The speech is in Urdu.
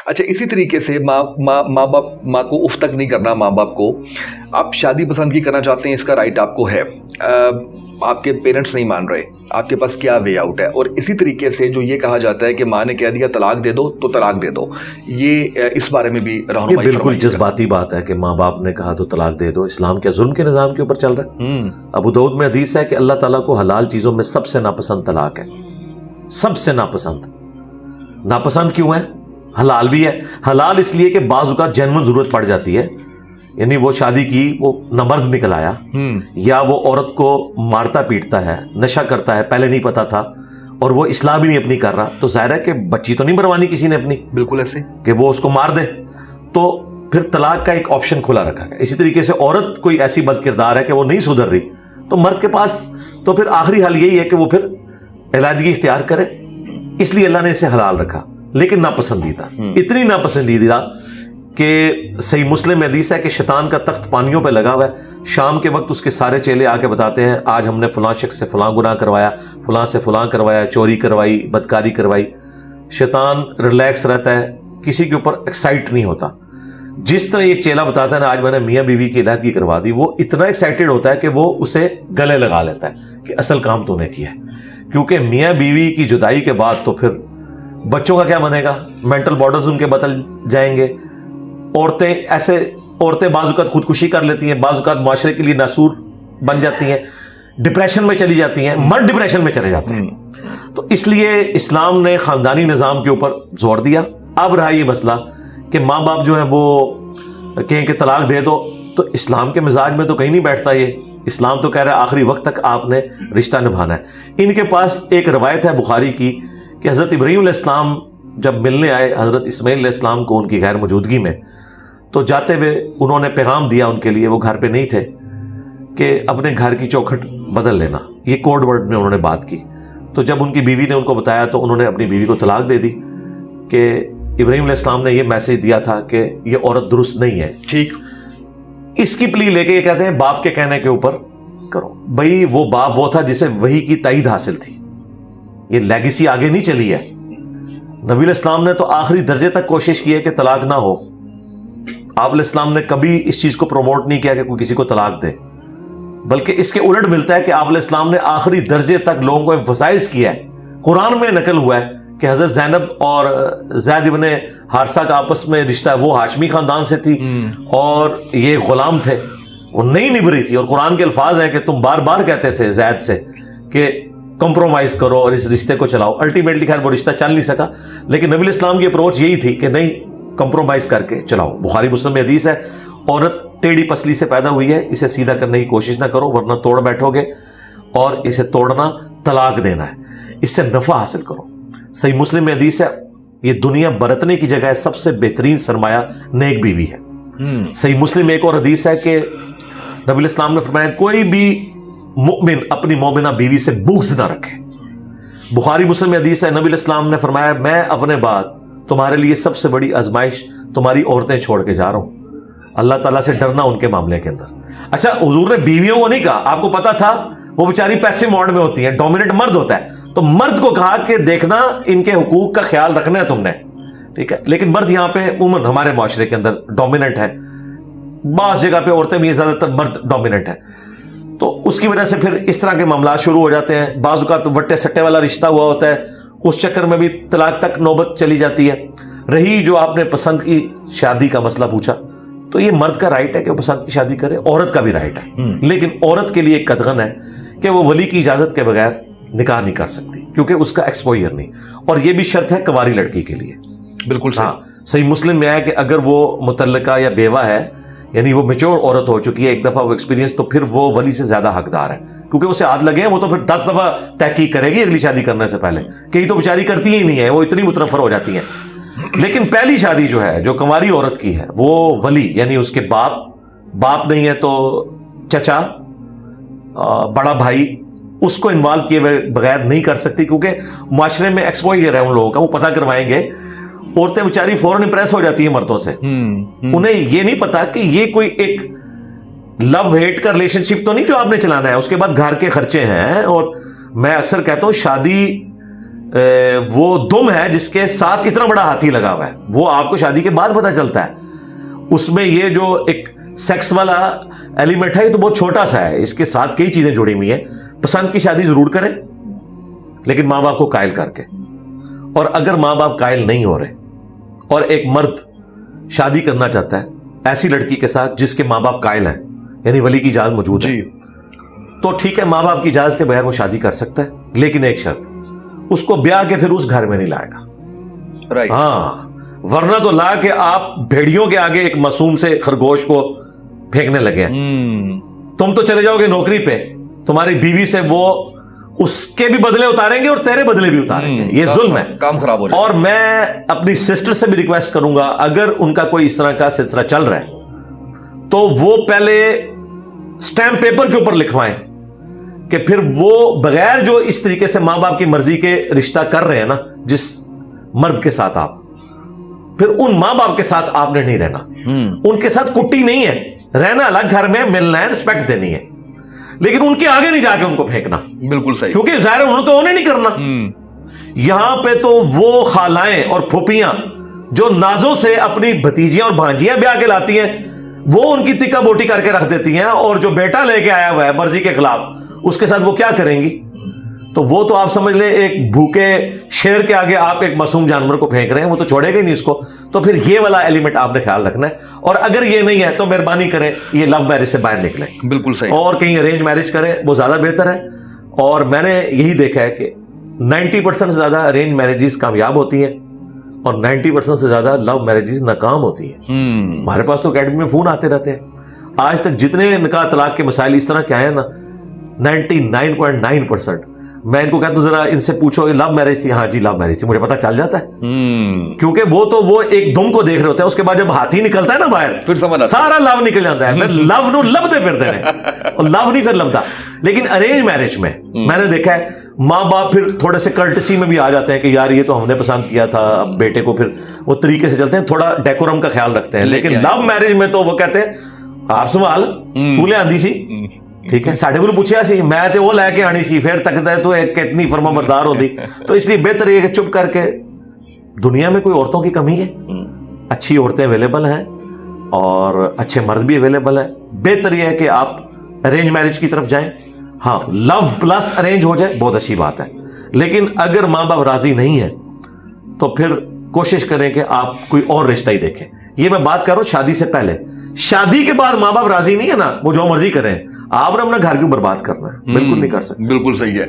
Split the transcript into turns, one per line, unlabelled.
اچھا اسی طریقے سے ماں کو اف تک نہیں کرنا، ماں باپ کو آپ شادی پسند کی کرنا چاہتے ہیں، اس کا رائٹ آپ کو ہے، آپ کے پیرنٹس نہیں مان رہے، آپ کے پاس کیا وے آؤٹ ہے؟ اور اسی طریقے سے جو یہ کہا جاتا ہے کہ ماں نے کہہ دیا طلاق دے دو تو طلاق دے دو، یہ اس بارے میں بھی رہنمائی
یہ بالکل
فرمائیے گا۔
جذباتی بات ہے کہ ماں باپ نے کہا تو طلاق دے دو، اسلام کیا ظلم کے نظام کے اوپر چل رہا ہے؟ ابو داؤد میں حدیث ہے کہ اللہ تعالیٰ کو حلال چیزوں میں سب سے ناپسند طلاق ہے، سب سے ناپسند۔ ناپسند کیوں ہے؟ حلال بھی ہے، حلال اس لیے کہ بعض اوقات جینون ضرورت پڑ جاتی ہے، یعنی وہ شادی کی، وہ نہ مرد نکل آیا، یا وہ عورت کو مارتا پیٹتا ہے، نشہ کرتا ہے، پہلے نہیں پتا تھا اور وہ اصلاح بھی نہیں اپنی کر رہا، تو ظاہر ہے کہ بچی تو نہیں بروانی کسی نے اپنی،
بالکل ایسے
کہ وہ اس کو مار دے، تو پھر طلاق کا ایک آپشن کھلا رکھا گیا۔ اسی طریقے سے عورت کوئی ایسی بد کردار ہے کہ وہ نہیں سدھر رہی، تو مرد کے پاس تو پھر آخری حل یہی ہے کہ وہ پھر علیحدگی اختیار کرے، اس لیے اللہ نے اسے حلال رکھا، لیکن ناپسندیدہ، اتنی ناپسندیدہ کہ صحیح مسلم میں حدیث ہے کہ شیطان کا تخت پانیوں پہ لگا ہوا ہے، شام کے وقت اس کے سارے چیلے آ کے بتاتے ہیں آج ہم نے فلاں شخص سے فلاں گناہ کروایا، فلاں سے فلاں کروایا، چوری کروائی، بدکاری کروائی۔ شیطان ریلیکس رہتا ہے، کسی کے اوپر ایکسائٹ نہیں ہوتا۔ جس طرح ایک چیلا بتاتا ہے نا آج میں نے میاں بیوی کی علیحدگی کروا دی، وہ اتنا ایکسائٹڈ ہوتا ہے کہ وہ اسے گلے لگا لیتا ہے کہ اصل کام تو نے کیا ہے، کیونکہ میاں بیوی کی جدائی کے بعد تو پھر بچوں کا کیا بنے گا، مینٹل بارڈرز ان کے بدل جائیں گے، عورتیں بعض اوقات خودکشی کر لیتی ہیں، بعض اوقات معاشرے کے لیے ناسور بن جاتی ہیں، ڈپریشن میں چلی جاتی ہیں، مرد ڈپریشن میں چلے جاتے ہیں۔ تو اس لیے اسلام نے خاندانی نظام کے اوپر زور دیا۔ اب رہا یہ مسئلہ کہ ماں باپ جو ہیں وہ کہیں کہ طلاق دے دو، تو اسلام کے مزاج میں تو کہیں نہیں بیٹھتا یہ۔ اسلام تو کہہ رہا ہے آخری وقت تک آپ نے رشتہ نبھانا ہے۔ ان کے پاس ایک روایت ہے بخاری کی کہ حضرت ابراہیم علیہ السلام جب ملنے آئے حضرت اسماعیل علیہ السلام کو ان کی غیر موجودگی میں، تو جاتے ہوئے انہوں نے پیغام دیا ان کے لیے، وہ گھر پہ نہیں تھے، کہ اپنے گھر کی چوکھٹ بدل لینا، یہ کوڈ ورڈ میں انہوں نے بات کی۔ تو جب ان کی بیوی نے ان کو بتایا تو انہوں نے اپنی بیوی کو طلاق دے دی کہ ابراہیم علیہ السلام نے یہ میسج دیا تھا کہ یہ عورت درست نہیں ہے۔
ٹھیک،
اس کی پلی لے کے یہ کہتے ہیں باپ کے کہنے کے اوپر کرو۔ بھئی وہ باپ وہ تھا جسے وحی کی تائید حاصل تھی، یہ لیگیسی آگے نہیں چلی ہے۔ نبی علیہ السلام نے تو آخری درجے تک کوشش کی ہے کہ طلاق نہ ہو۔ آپ علیہ السلام نے کبھی اس چیز کو پروموٹ نہیں کیا کہ کوئی کسی کو طلاق دے، بلکہ اس کے الٹ ملتا ہے کہ آپ علیہ السلام نے آخری درجے تک لوگوں کو ایمفسائز کیا ہے۔ قرآن میں نقل ہوا ہے کہ حضرت زینب اور زید ابن حارثہ کا آپس میں رشتہ ہے، وہ ہاشمی خاندان سے تھی اور یہ غلام تھے، وہ نہیں نبھ رہی تھی، اور قرآن کے الفاظ ہیں کہ تم بار بار کہتے تھے زید سے کہ کمپرومائز کرو اور اس رشتے کو چلاؤ۔ الٹیمیٹلی خیر وہ رشتہ چل نہیں سکا، لیکن نبی علیہ السلام کی اپروچ یہی تھی کہ نہیں، کمپرومائز کر کے چلاؤ۔ بخاری مسلم میں حدیث ہے عورت ٹیڑھی پسلی سے پیدا ہوئی ہے، اسے سیدھا کرنے کی کوشش نہ کرو ورنہ توڑ بیٹھو گے، اور اسے توڑنا طلاق دینا ہے، اس سے نفع حاصل کرو۔ صحیح مسلم میں حدیث ہے یہ دنیا برتنے کی جگہ سب سے بہترین سرمایہ نیک بیوی ہے۔ صحیح مسلم ایک اور حدیث ہے کہ نبی علیہ السلام نے فرمایا کوئی بھی مؤمن اپنی مومنہ بیوی سے بغض نہ رکھے۔ بخاری مسلم میں حدیث ہے نبی علیہ السلام نے فرمایا میں اپنے بعد تمہارے لیے سب سے بڑی آزمائش تمہاری عورتیں چھوڑ کے جا رہا ہوں، اللہ تعالیٰ سے ڈرنا ان کے معاملے کے اندر۔ اچھا حضور نے بیویوں کو نہیں کہا، آپ کو پتا تھا وہ بیچاری پیسے موڈ میں ہوتی ہیں، ڈومیننٹ مرد ہوتا ہے، تو مرد کو کہا کہ دیکھنا ان کے حقوق کا خیال رکھنا ہے تم نے، ٹھیک ہے۔ لیکن مرد یہاں پہ عموماً ہمارے معاشرے کے اندر ڈومیننٹ ہے، بعض جگہ پہ عورتیں بھی، زیادہ تر مرد ڈومیننٹ ہے، تو اس کی وجہ سے پھر اس طرح کے معاملات شروع ہو جاتے ہیں۔ بعض اوقات وٹے سٹے والا رشتہ ہوا ہوتا ہے، اس چکر میں بھی طلاق تک نوبت چلی جاتی ہے۔ رہی جو آپ نے پسند کی شادی کا مسئلہ پوچھا، تو یہ مرد کا رائٹ ہے کہ وہ پسند کی شادی کرے، عورت کا بھی رائٹ ہے، لیکن عورت کے لیے ایک قدغن ہے کہ وہ ولی کی اجازت کے بغیر نکاح نہیں کر سکتی، کیونکہ اس کا ایکسپوئر نہیں، اور یہ بھی شرط ہے کنواری لڑکی کے لیے۔
بالکل
ہاں، صحیح مسلم میں ہے کہ اگر وہ متعلقہ یا بیوہ ہے، یعنی وہ میچور عورت ہو چکی ہے ایک دفعہ وہ ایکسپیرینس، تو پھر وہ ولی سے زیادہ حقدار ہے، کیونکہ اسے ہاتھ لگے ہیں، وہ تو پھر 10 دفعہ تحقیق کرے گی اگلی شادی کرنے سے پہلے، کئی تو بیچاری کرتی ہی نہیں ہے، وہ اتنی متنفر ہو جاتی ہیں۔ لیکن پہلی شادی جو ہے جو کنواری عورت کی ہے، وہ ولی یعنی اس کے باپ نہیں ہے تو چچا، بڑا بھائی، اس کو انوالو کیے ہوئے بغیر نہیں کر سکتی، کیونکہ معاشرے میں ایکسپوئر ہے ان لوگوں کا، وہ پتہ کروائیں گے۔ عورتیں بیچاری فوراً امپریس ہو جاتی ہیں مردوں سے، انہیں یہ نہیں پتا کہ یہ کوئی ایک لو ہیٹ کا ریلیشن شپ تو نہیں جو آپ نے چلانا ہے، اس کے بعد گھر کے خرچے ہیں۔ اور میں اکثر کہتا ہوں شادی وہ دم ہے جس کے ساتھ اتنا بڑا ہاتھی لگا ہوا ہے، وہ آپ کو شادی کے بعد پتا چلتا ہے. اس میں یہ جو ایک سیکس والا ایلیمنٹ ہے یہ تو بہت چھوٹا سا ہے، اس کے ساتھ کئی چیزیں جڑی ہوئی ہیں. پسند کی شادی ضرور کریں لیکن ماں باپ کو قائل کر کے. اور اگر ماں باپ قائل نہیں ہو رہے اور ایک مرد شادی کرنا چاہتا ہے ایسی لڑکی کے ساتھ جس کے ماں باپ قائل ہیں، یعنی ولی کی اجازت موجود ہے، تو ٹھیک ہے، ماں باپ کی اجازت کے بغیر وہ شادی کر سکتا ہے، لیکن ایک شرط، اس کو بیاہ کے پھر اس گھر میں نہیں لائے گا. ہاں، ورنہ تو لا کے آپ بھیڑیوں کے آگے ایک معصوم سے خرگوش کو پھینکنے لگے ہیں. تم تو چلے جاؤ گے نوکری پہ، تمہاری بیوی سے وہ اس کے بھی بدلے اتاریں گے اور تیرے بدلے بھی اتاریں گے. یہ ظلم ہے،
کام خراب ہو جائے. اور
اور میں اپنی سسٹر سے بھی ریکویسٹ کروں گا، اگر ان کا کوئی اس طرح کا سلسلہ چل رہا ہے تو وہ پہلے سٹیمپ پیپر کے اوپر لکھوائیں کہ پھر وہ بغیر جو اس طریقے سے ماں باپ کی مرضی کے رشتہ کر رہے ہیں نا جس مرد کے ساتھ آپ، پھر ان ماں باپ کے ساتھ آپ نے نہیں رہنا. ان کے ساتھ کٹی نہیں ہے، رہنا الگ گھر میں، ملنا ہے، رسپیکٹ دینی ہے، لیکن ان کے آگے نہیں جا کے ان کو پھینکنا. بالکل صحیح، کیونکہ ظاہر انہوں نے تو انہیں نہیں کرنا. یہاں پہ تو وہ خالائیں اور پھوپھیاں جو نازوں سے اپنی بھتیجیاں اور بھانجیاں بیاہ کے لاتی ہیں وہ ان کی تکا بوٹی کر کے رکھ دیتی ہیں، اور جو بیٹا لے کے آیا ہوا ہے مرضی کے خلاف اس کے ساتھ وہ کیا کریں گی؟ تو وہ تو آپ سمجھ لیں ایک بھوکے شیر کے آگے آپ ایک معصوم جانور کو پھینک رہے ہیں، وہ تو چھوڑے گا ہی نہیں اس کو. تو پھر یہ والا ایلیمنٹ آپ نے خیال رکھنا ہے. اور اگر یہ نہیں ہے تو مہربانی کریں یہ لو میرج سے باہر نکلیں. بالکل صحیح. اور کہیں ارینج میرج کریں، وہ زیادہ بہتر ہے. اور میں نے یہی دیکھا ہے کہ 90% سے زیادہ ارینج میرجز کامیاب ہوتی ہیں اور 90% سے زیادہ لو میرجز ناکام ہوتی ہیں. ہمارے پاس تو اکیڈمی میں فون آتے رہتے ہیں. آج تک جتنے نکاح طلاق کے مسائل اس طرح کے آئے ہیں نا، 99.9%، میں ان کو کہتا ہوں ذرا ان سے پوچھو لو میرج تھی؟ ہاں جی لو میرج تھی. مجھے پتا چل جاتا ہے، کیونکہ وہ ایک دم کو دیکھ رہے ہوتے ہیں. اس کے بعد جب ہاتھی نکلتا ہے نا باہر، پھر سارا لو نکل جاتا ہے. پھر لو نو لبدے پھرتے ہیں، اور لو نہیں پھر لبدا. لیکن ارینج میرج میں میں نے دیکھا ہے ماں باپ پھر تھوڑے سے کلٹسی میں بھی آ جاتے ہیں کہ یار یہ تو ہم نے پسند کیا تھا، اب بیٹے کو پھر وہ طریقے سے چلتے ہیں، تھوڑا ڈیکورم کا خیال رکھتے ہیں. لیکن لو میرج میں تو وہ کہتے ہیں آپ سنبھال، تو لے آندی سی، ٹھیک ہے، ساڈے کو پوچھیا سی، میں تے وہ لے کے آنی سی، پھر تک تو ایک کتنی فرما بردار ہوتی. تو اس لیے بہتر یہ کہ چپ کر کے، دنیا میں کوئی عورتوں کی کمی ہے؟ اچھی عورتیں اویلیبل ہیں اور اچھے مرد بھی اویلیبل ہیں. بہتر یہ ہے کہ آپ ارینج میرج کی طرف جائیں. ہاں، لو پلس ارینج ہو جائے بہت اچھی بات ہے، لیکن اگر ماں باپ راضی نہیں ہے تو پھر کوشش کریں کہ آپ کوئی اور رشتہ ہی دیکھیں. یہ میں بات کر رہا ہوں شادی سے پہلے. شادی کے بعد ماں باپ راضی نہیں ہے نا، وہ جو مرضی کریں، آپ نے اپنا گھر کیوں برباد کرنا ہے؟ بالکل نہیں کر سکتے. بالکل صحیح ہے.